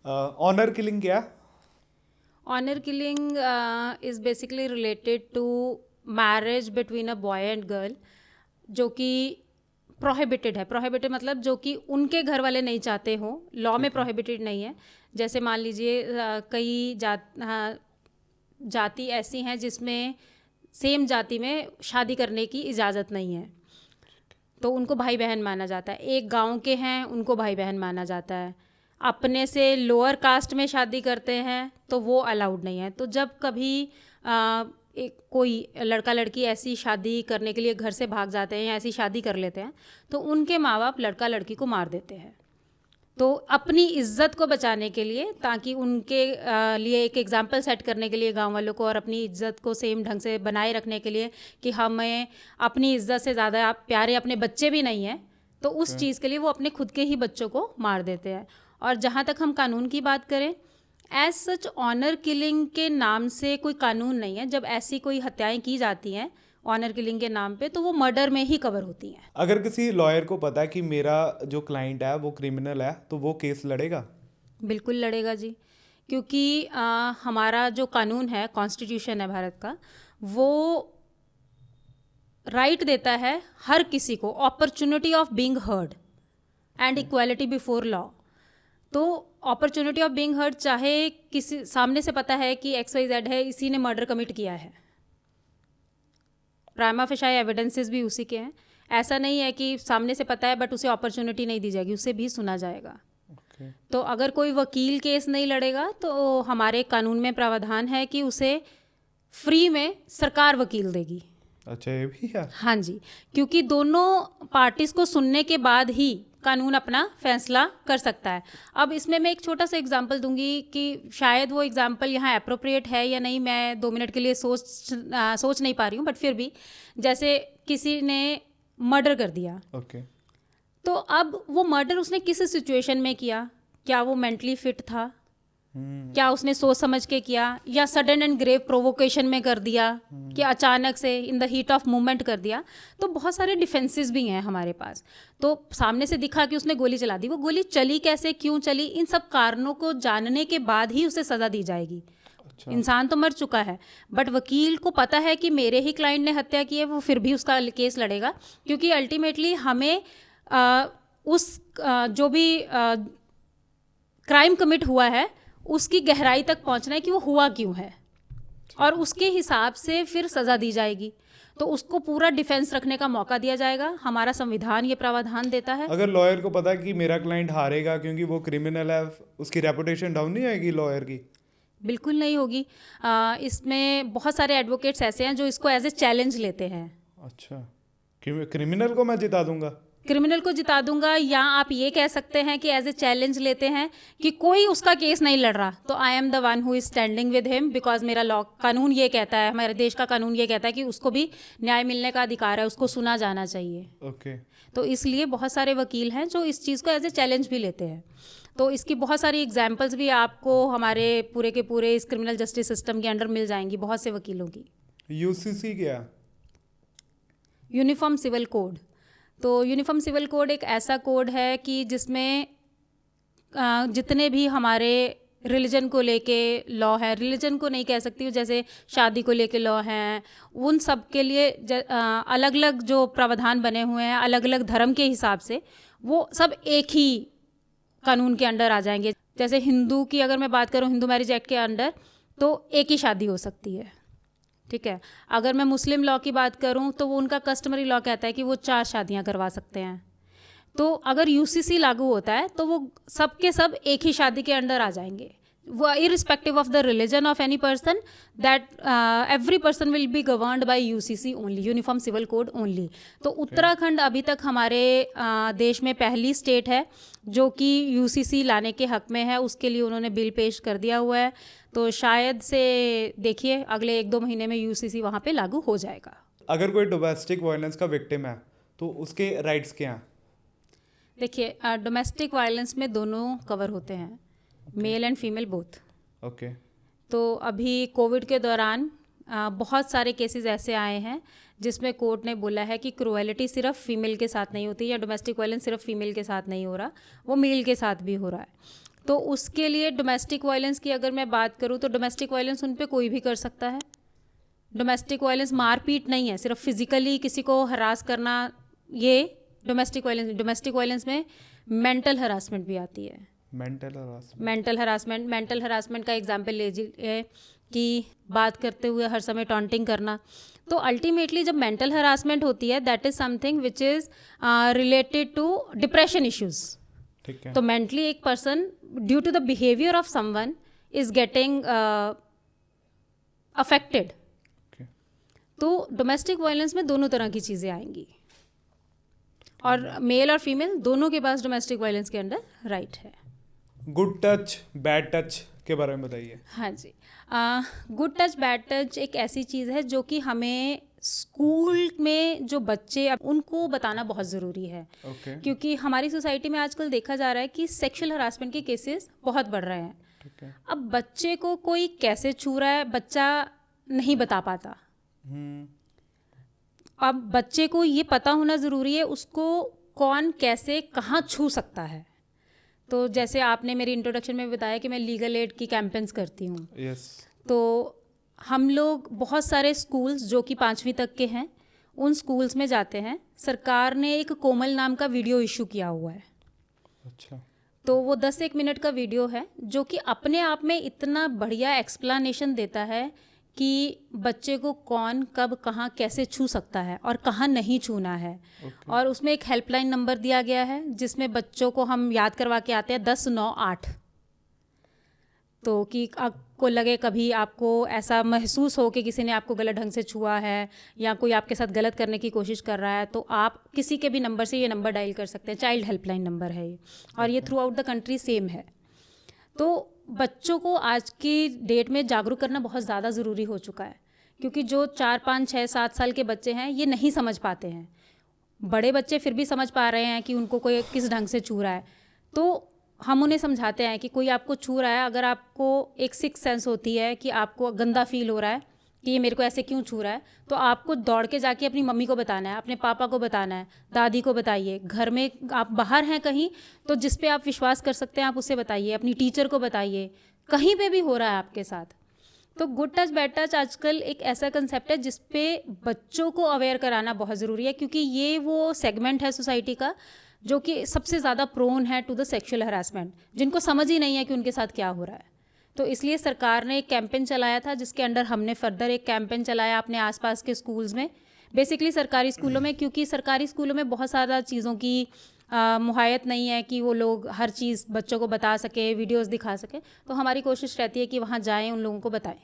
Honour killing क्या है? Honour killing is basically related to marriage between a boy and girl, जो कि prohibited है। प्रोहिबिटेड मतलब जो कि उनके घर वाले नहीं चाहते हो, लॉ में प्रोहिबिटेड नहीं है। जैसे मान लीजिए कई जाति ऐसी हैं जिसमें सेम जाति में शादी करने की इजाज़त नहीं है, तो उनको भाई बहन माना जाता है। एक गांव के हैं, उनको भाई बहन माना जाता है। अपने से लोअर कास्ट में शादी करते हैं तो वो अलाउड नहीं है। तो जब कभी एक कोई लड़का लड़की ऐसी शादी करने के लिए घर से भाग जाते हैं या ऐसी शादी कर लेते हैं, तो उनके माँ बाप लड़का लड़की को मार देते हैं। तो अपनी इज्जत को बचाने के लिए, ताकि उनके लिए एक एग्जाम्पल सेट करने के लिए गांव वालों को, और अपनी इज्जत को सेम ढंग से बनाए रखने के लिए कि हमें अपनी इज्जत से ज़्यादा प्यारे अपने बच्चे भी नहीं हैं, तो उस चीज़ के लिए वो अपने खुद के ही बच्चों को मार देते हैं। और जहाँ तक हम कानून की बात करें, एज सच ऑनर किलिंग के नाम से कोई कानून नहीं है। जब ऐसी कोई हत्याएं की जाती हैं ऑनर किलिंग के नाम पे, तो वो मर्डर में ही कवर होती हैं। अगर किसी लॉयर को पता है कि मेरा जो क्लाइंट है वो क्रिमिनल है, तो वो केस लड़ेगा? बिल्कुल लड़ेगा जी, क्योंकि हमारा जो कानून है, कॉन्स्टिट्यूशन है भारत का, वो राइट देता है हर किसी को opportunity of being heard and equality before law. तो अपॉर्चुनिटी ऑफ बीइंग हर्ड, चाहे किसी सामने से पता है कि XYZ है, इसी ने मर्डर कमिट किया है, प्राइमा फेसाई एविडेंसेस भी उसी के हैं। ऐसा नहीं है कि सामने से पता है बट उसे अपॉर्चुनिटी नहीं दी जाएगी, उसे भी सुना जाएगा। तो अगर कोई वकील केस नहीं लड़ेगा, तो हमारे कानून में प्रावधान है कि उसे फ्री में सरकार वकील देगी। अच्छा, ये भी है? हाँ जी, क्योंकि दोनों पार्टीज को सुनने के बाद ही कानून अपना फैसला कर सकता है। अब इसमें मैं एक छोटा सा एग्जांपल दूंगी कि शायद वो एग्जांपल यहाँ अप्रोप्रिएट है या नहीं, मैं 2 मिनट के लिए सोच नहीं पा रही हूँ, बट फिर भी, जैसे किसी ने मर्डर कर दिया, ओके। तो अब वो मर्डर उसने किस सिचुएशन में किया? क्या वो मेंटली फिट था? क्या उसने सोच समझ के किया, या सडन एंड ग्रेव प्रोवोकेशन में कर दिया, कि अचानक से in the heat of movement कर दिया? तो बहुत सारे डिफेंसेस भी हैं हमारे पास। तो सामने से दिखा कि उसने गोली चला दी, वो गोली चली कैसे, क्यों चली, इन सब कारणों को जानने के बाद ही उसे सज़ा दी जाएगी। इंसान तो मर चुका है, बट वकील को पता है कि मेरे ही क्लाइंट ने हत्या की है, वो फिर भी उसका केस लड़ेगा, क्योंकि अल्टीमेटली हमें जो भी क्राइम कमिट हुआ है उसकी गहराई तक पहुंचना है कि वो हुआ क्यों है, और उसके हिसाब से फिर सज़ा दी जाएगी। तो उसको पूरा डिफेंस रखने का मौका दिया जाएगा। हमारा संविधान ये प्रावधान देता है। अगर लॉयर को पता है कि मेरा क्लाइंट हारेगा क्योंकि वो क्रिमिनल है, उसकी रेपुटेशन डाउन नहीं आएगी लॉयर की? बिल्कुल नहीं होगी। इसमें बहुत सारे एडवोकेट्स ऐसे हैं जो इसको एज ए चैलेंज लेते हैं। अच्छा, क्रिमिनल को मैं जिता दूंगा? क्रिमिनल को जिता दूंगा, या आप ये कह सकते हैं कि एज ए चैलेंज लेते हैं कि कोई उसका केस नहीं लड़ रहा, तो I am the one who is standing with him, because मेरा लॉ कानून ये कहता है, हमारे देश का कानून ये कहता है कि उसको भी न्याय मिलने का अधिकार है, उसको सुना जाना चाहिए। ओके। तो इसलिए बहुत सारे वकील हैं जो इस चीज़ को एज ए चैलेंज भी लेते हैं। तो इसकी बहुत सारी एग्जाम्पल्स भी आपको हमारे पूरे के पूरे इस क्रिमिनल जस्टिस सिस्टम के अंडर मिल जाएंगी, बहुत से वकीलों की। यूसीसी क्या? Uniform civil code. तो यूनिफॉर्म सिविल कोड एक ऐसा कोड है कि जिसमें जितने भी हमारे रिलीजन को लेके लॉ है, रिलीजन को नहीं कह सकती हूँ, जैसे शादी को लेके लॉ हैं, उन सब के लिए अलग अलग जो प्रावधान बने हुए हैं, अलग अलग धर्म के हिसाब से, वो सब एक ही कानून के अंडर आ जाएंगे। जैसे हिंदू की अगर मैं बात करूँ, हिंदू मैरिज एक्ट के अंडर तो एक ही शादी हो सकती है, ठीक है। अगर मैं मुस्लिम लॉ की बात करूं तो वो उनका कस्टमरी लॉ कहता है कि वो 4 शादियां करवा सकते हैं। तो अगर यूसीसी लागू होता है तो वो सब के सब एक ही शादी के अंडर आ जाएंगे, वो irrespective of the religion of any person, that every person will be governed by UCC only, uniform civil code only. तो उत्तराखंड अभी तक हमारे देश में पहली स्टेट है जो कि यूसीसी लाने के हक में है। उसके लिए उन्होंने बिल पेश कर दिया हुआ है, तो शायद से देखिए अगले 1-2 महीने में यूसीसी वहाँ पे लागू हो जाएगा। अगर कोई डोमेस्टिक वायलेंस का विक्टिम है तो उसके राइट्स क्या हैं? देखिए, डोमेस्टिक वायलेंस में दोनों कवर होते हैं, male and female both. Okay. तो अभी कोविड के दौरान बहुत सारे केसेस ऐसे आए हैं जिसमें कोर्ट ने बोला है कि क्रूएलिटी सिर्फ फीमेल के साथ नहीं होती, या डोमेस्टिक वायलेंस सिर्फ फीमेल के साथ नहीं हो रहा, वो मेल के साथ भी हो रहा है। तो उसके लिए डोमेस्टिक वायलेंस की अगर मैं बात करूँ तो डोमेस्टिक वायलेंस उन पे कोई भी कर सकता है। डोमेस्टिक वायलेंस मारपीट नहीं है, सिर्फ फिजिकली किसी को हरास करना, ये डोमेस्टिक वायलेंस में मेंटल हरासमेंट भी आती है। मेंटल हरासमेंट का एग्जाम्पल लीजिए कि बात करते हुए हर समय टॉन्टिंग करना। तो अल्टीमेटली जब मेंटल हरासमेंट होती है, that is something which is related to depression issues. ठीक है। तो मेंटली एक person due to the behaviour of someone is getting affected. तो डोमेस्टिक वायलेंस में दोनों तरह की चीज़ें आएंगी, और मेल और फीमेल दोनों के पास डोमेस्टिक वायलेंस के अंडर राइट है। गुड टच बैड टच के बारे में बताइए। हाँ जी, गुड टच बैड टच एक ऐसी चीज़ है जो कि हमें स्कूल में जो बच्चे, अब उनको बताना बहुत ज़रूरी है। क्योंकि हमारी सोसाइटी में आजकल देखा जा रहा है कि सेक्सुअल हरासमेंट के केसेस बहुत बढ़ रहे हैं। अब बच्चे को कोई कैसे छू रहा है बच्चा नहीं बता पाता। अब बच्चे को ये पता होना ज़रूरी है उसको कौन कैसे कहाँ छू सकता है। तो जैसे आपने मेरी इंट्रोडक्शन में बताया कि मैं लीगल एड की कैंपेन्स करती हूँ। तो हम लोग बहुत सारे स्कूल्स जो कि 5वीं तक के हैं, उन स्कूल्स में जाते हैं। सरकार ने एक कोमल नाम का वीडियो इशू किया हुआ है। अच्छा। तो वो 10-1 मिनट का वीडियो है जो कि अपने आप में इतना बढ़िया एक्सप्लेनेशन देता है कि बच्चे को कौन कब कहाँ कैसे छू सकता है और कहाँ नहीं छूना है। और उसमें एक हेल्पलाइन नंबर दिया गया है जिसमें बच्चों को हम याद करवा के आते हैं 10-9-8। तो कि आपको लगे कभी आपको ऐसा महसूस हो कि किसी ने आपको गलत ढंग से छुआ है या कोई आपके साथ गलत करने की कोशिश कर रहा है, तो आप किसी के भी नंबर से ये नंबर डायल कर सकते हैं। चाइल्ड हेल्पलाइन नंबर है ये, और ये through out the country same है। तो बच्चों को आज की डेट में जागरूक करना बहुत ज़्यादा ज़रूरी हो चुका है, क्योंकि जो 4, 5, 6, 7 साल के बच्चे हैं ये नहीं समझ पाते हैं। बड़े बच्चे फिर भी समझ पा रहे हैं कि उनको कोई किस ढंग से छू रहा है। तो हम उन्हें समझाते हैं कि कोई आपको छू रहा है, अगर आपको एक सिक्स सेंस होती है कि आपको गंदा फील हो रहा है कि ये मेरे को ऐसे क्यों छू रहा है, तो आपको दौड़ के जाके अपनी मम्मी को बताना है, अपने पापा को बताना है, दादी को बताइए। घर में आप बाहर हैं कहीं तो जिस पे आप विश्वास कर सकते हैं आप उससे बताइए, अपनी टीचर को बताइए, कहीं पे भी हो रहा है आपके साथ। तो गुड टच बैड टच आजकल एक ऐसा कंसेप्ट है जिस पे बच्चों को अवेयर कराना बहुत ज़रूरी है, क्योंकि ये वो सेगमेंट है सोसाइटी का जो कि सबसे ज़्यादा प्रोन है टू द सेक्सुअल हरासमेंट, जिनको समझ ही नहीं है कि उनके साथ क्या हो रहा है। तो इसलिए सरकार ने एक कैंपेन चलाया था जिसके अंडर हमने फर्दर एक कैंपेन चलाया अपने आसपास के स्कूल्स में, बेसिकली सरकारी स्कूलों में, क्योंकि सरकारी स्कूलों में बहुत सारा चीज़ों की मुहैयत नहीं है कि वो लोग हर चीज़ बच्चों को बता सके, वीडियोस दिखा सके। तो हमारी कोशिश रहती है कि वहाँ जाएं, उन लोगों को बताएं।